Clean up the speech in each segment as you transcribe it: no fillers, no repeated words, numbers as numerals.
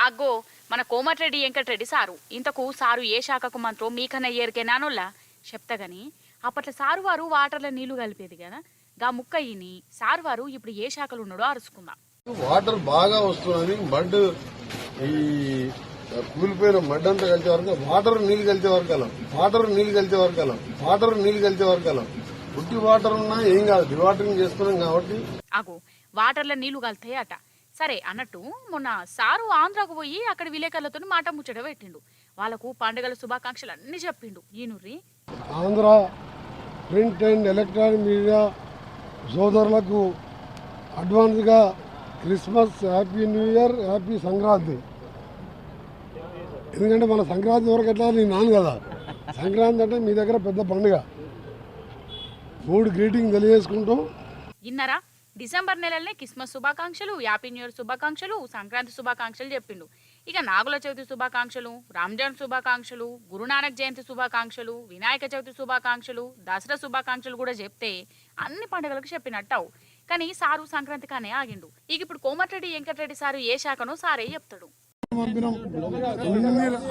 అగ్గో మన కోమటిరెడ్డి వెంకటరెడ్డి సారు ఇంతకు సారు ఏ శాఖకు మంత్రో మీకన్నా ఏరికేనానోళ్ళ చెప్తాగాని అప్పట్లో సారు వారు వాటర్లో నీళ్లు కలిపేది కదా గా ముక్కయ్యని సారు వారు ఇప్పుడు ఏ శాఖలు ఉన్నాడో అరుచుకుందాం. వాటర్ బాగా వస్తున్నది. మడ్ ఈ కూలిపోయిన మడ్ అంతా కలిసే వరకు వాటర్ నీళ్లు కలిసే వరకు అలా పుట్టి వాటర్ ఉన్నా ఏం కాదు, డివాటరింగ్ చేసుకున్నాం కాబట్టి. అగో వాటర్లో నీళ్లు కలుతాయట. సరే అన్నట్టు మొన్న సారు ఆంధ్రాకు పోయి అక్కడ విలేకరులతో మాట ముచ్చట పెట్టిండు. వాళ్ళకు పండుగల శుభాకాంక్షలు అన్ని చెప్పిండు. ఈనుర్రి Andhra print and electronic media సోదరులకు అడ్వాన్స్ గా Christmas, happy new year, happy Sankranti. ఎందుకంటే మన సంక్రాంతి వరకు ఎట్లా నేను నాను కదా, సంక్రాంతి అంటే మీ దగ్గర పెద్ద పండుగ. 3 గ్రీటింగ్ తెలియజేసుకుంటాం. ఇన్నరా డిసెంబర్ నెలలనే క్రిస్మస్ శుభాకాంక్షలు, హ్యాపీ న్యూ ఇయర్ శుభాకాంక్షలు, సంక్రాంతి శుభాకాంక్షలు చెప్పిండు. ఇక నాగుల చవితి శుభాకాంక్షలు, రంజాన్ శుభాకాంక్షలు, గురునానక్ జయంతి శుభాకాంక్షలు, వినాయక చవితి శుభాకాంక్షలు, దసరా శుభాకాంక్షలు కూడా చెప్తే అన్ని పండుగలకు చెప్పినట్టావు. కానీ సారు సంక్రాంతి కానే ఆగిండు. ఇక ఇప్పుడు కోమటిరెడ్డి వెంకటరెడ్డి సారు ఏ శాఖనో సారే చెప్తాడు. పంపినాం,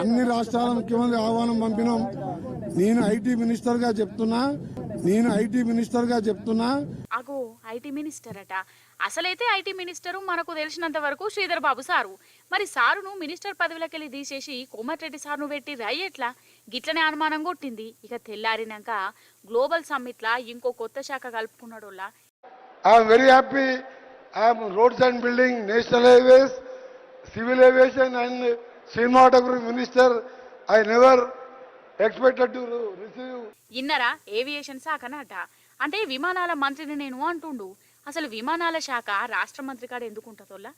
అన్ని రాష్ట్రాల ముఖ్యమంత్రి ఆహ్వానం పంపినాం. నేను ఐటీ మినిస్టర్ గా చెప్తున్నా. అగో ఐటీ మినిస్టర్ అట. అసలైతే ఐటీ మినిస్టరు మనకు తెలిసినంత వరకు శ్రీధర్ బాబు సారు. మరి సారును మినిస్టర్ పదవిలోకెళ్ళి తీసేసి కోమటిరెడ్డి సారును పెట్టి ఎట్లా? గిట్లనే అనుమానం కొట్టింది. ఇక తెల్లారినాక గ్లోబల్ సమ్మిట్ లా ఇంకో కొత్త శాఖ కలుపుకున్నాడు. I'm very happy. I'm roads and building, national highways, civil aviation and cinematography minister. I never expected to receive. ఇన్నరా ఏవియేషన్ శాఖనట. అంటే విమానాల మంత్రిని నేను అంటుండు. అసలు విమానాల శాఖ రాష్ట్ర మంత్రి కాడ ఎందుకు ఉంటుందోలా?